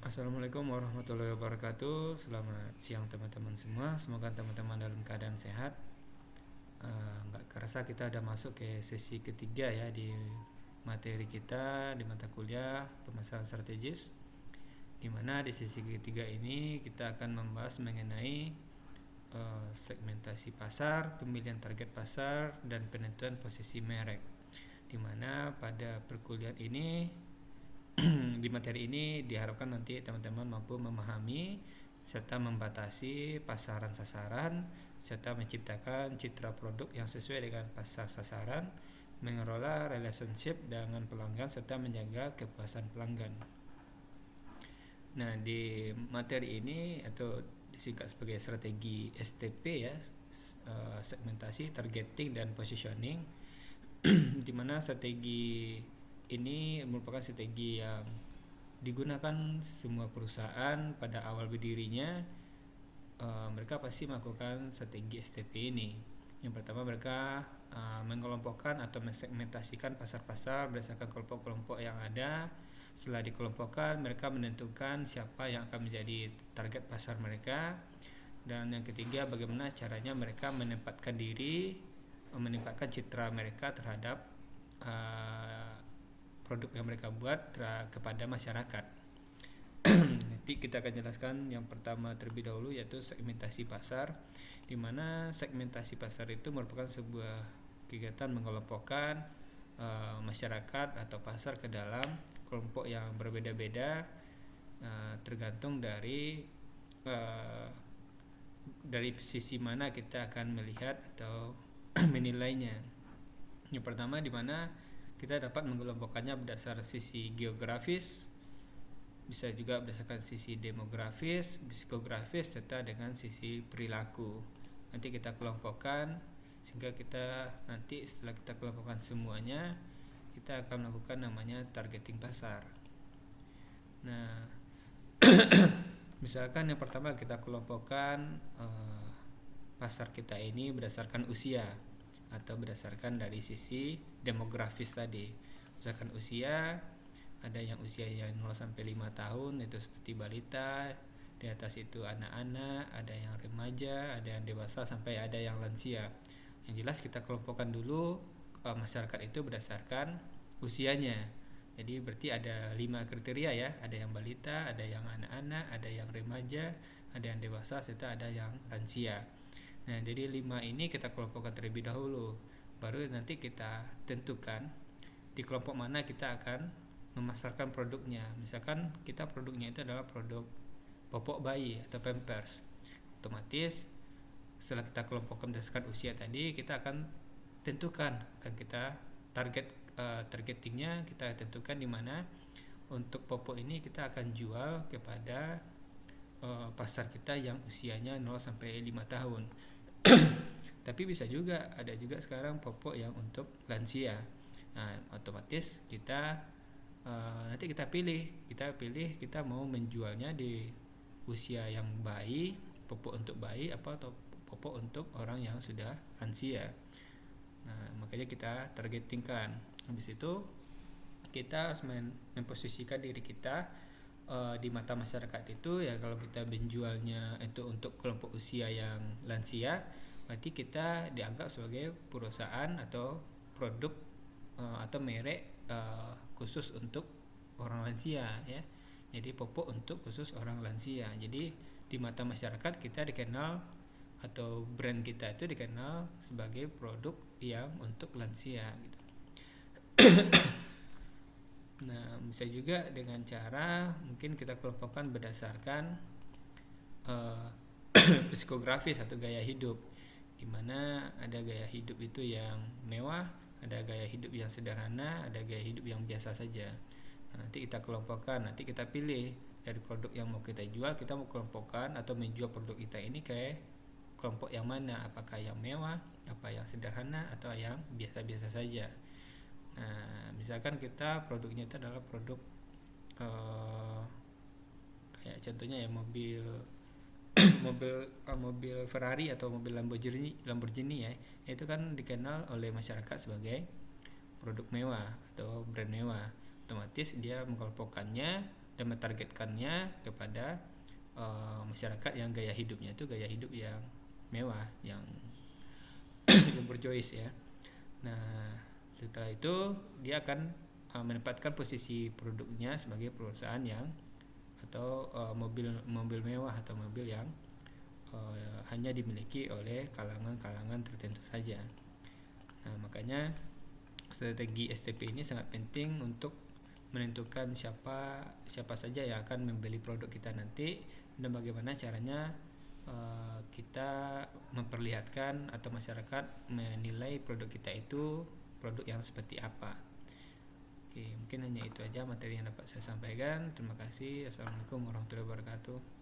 Assalamualaikum warahmatullahi wabarakatuh. Selamat siang teman-teman semua. Semoga teman-teman dalam keadaan sehat. Nggak kerasa kita ada masuk ke sesi ketiga ya di materi kita di mata kuliah pemasaran strategis. Di mana di sesi ketiga ini kita akan membahas mengenai segmentasi pasar, pemilihan target pasar, dan penentuan posisi merek. Di mana pada perkuliahan ini di materi ini diharapkan nanti teman-teman mampu memahami serta membatasi pasaran sasaran serta menciptakan citra produk yang sesuai dengan pasar sasaran, mengelola relationship dengan pelanggan serta menjaga kepuasan pelanggan. Nah, di materi ini atau disingkat sebagai strategi STP ya, segmentasi, targeting dan positioning, di mana strategi ini merupakan strategi yang digunakan semua perusahaan pada awal berdirinya. Mereka pasti melakukan strategi STP ini. Yang pertama, mereka mengelompokkan atau mensegmentasikan pasar-pasar berdasarkan kelompok-kelompok yang ada. Setelah dikelompokkan, mereka menentukan siapa yang akan menjadi target pasar mereka. Dan yang ketiga, bagaimana caranya mereka menempatkan diri, menempatkan citra mereka terhadap produk yang mereka buat kepada masyarakat. Nanti kita akan jelaskan yang pertama terlebih dahulu, yaitu segmentasi pasar, di mana segmentasi pasar itu merupakan sebuah kegiatan mengelompokkan masyarakat atau pasar ke dalam kelompok yang berbeda-beda, tergantung dari sisi mana kita akan melihat atau menilainya. Yang pertama, di mana kita dapat mengelompokkannya berdasar sisi geografis, bisa juga berdasarkan sisi demografis, psikografis, serta dengan sisi perilaku. Nanti kita kelompokkan sehingga kita nanti setelah kita kelompokkan semuanya, kita akan melakukan namanya targeting pasar. Nah, misalkan yang pertama kita kelompokkan pasar kita ini berdasarkan usia atau berdasarkan dari sisi demografis tadi. Misalkan usia, ada yang usia yang 0 sampai 5 tahun itu seperti balita, di atas itu anak-anak, ada yang remaja, ada yang dewasa, sampai ada yang lansia. Yang jelas kita kelompokkan dulu masyarakat itu berdasarkan usianya. Jadi berarti ada 5 kriteria ya, ada yang balita, ada yang anak-anak, ada yang remaja, ada yang dewasa, serta ada yang lansia. Nah, jadi 5 ini kita kelompokkan terlebih dahulu. Baru nanti kita tentukan di kelompok mana kita akan memasarkan produknya. Misalkan kita produknya itu adalah produk popok bayi atau pampers. Otomatis setelah kita kelompokkan berdasarkan usia tadi, kita akan tentukan akan kita targetingnya kita tentukan di mana untuk popok ini kita akan jual kepada pasar kita yang usianya 0 sampai 5 tahun. Tapi bisa juga ada juga sekarang popok yang untuk lansia. Nah, otomatis kita nanti kita pilih kita mau menjualnya di usia yang bayi, popok untuk bayi atau popok untuk orang yang sudah lansia. Nah, makanya kita targetingkan. Habis itu kita harus memposisikan diri kita di mata masyarakat itu ya. Kalau kita menjualnya itu untuk kelompok usia yang lansia, berarti kita dianggap sebagai perusahaan atau produk atau merek khusus untuk orang lansia ya. Jadi popok untuk khusus orang lansia. Jadi di mata masyarakat kita dikenal atau brand kita itu dikenal sebagai produk yang untuk lansia gitu. Nah, bisa juga dengan cara mungkin kita kelompokkan berdasarkan psikografis atau gaya hidup, di mana ada gaya hidup itu yang mewah, ada gaya hidup yang sederhana, ada gaya hidup yang biasa saja. Nah, nanti kita kelompokkan, nanti kita pilih dari produk yang mau kita jual, kita mau kelompokkan atau menjual produk kita ini ke kelompok yang mana, apakah yang mewah, apa yang sederhana, atau yang biasa-biasa saja. Nah, misalkan kita produknya itu adalah produk kayak contohnya ya mobil mobil Ferrari atau mobil Lamborghini ya, itu kan dikenal oleh masyarakat sebagai produk mewah atau brand mewah. Otomatis dia mengelompokkannya dan mentargetkannya kepada masyarakat yang gaya hidupnya itu gaya hidup yang mewah, yang yang berjoys ya. Nah, setelah itu dia akan menempatkan posisi produknya sebagai perusahaan yang atau mobil mewah atau mobil yang hanya dimiliki oleh kalangan-kalangan tertentu saja. Nah, makanya strategi STP ini sangat penting untuk menentukan siapa saja yang akan membeli produk kita nanti, dan bagaimana caranya kita memperlihatkan atau masyarakat menilai produk kita itu produk yang seperti apa. Oke, mungkin hanya itu aja materi yang dapat saya sampaikan. Terima kasih. Assalamualaikum warahmatullahi wabarakatuh.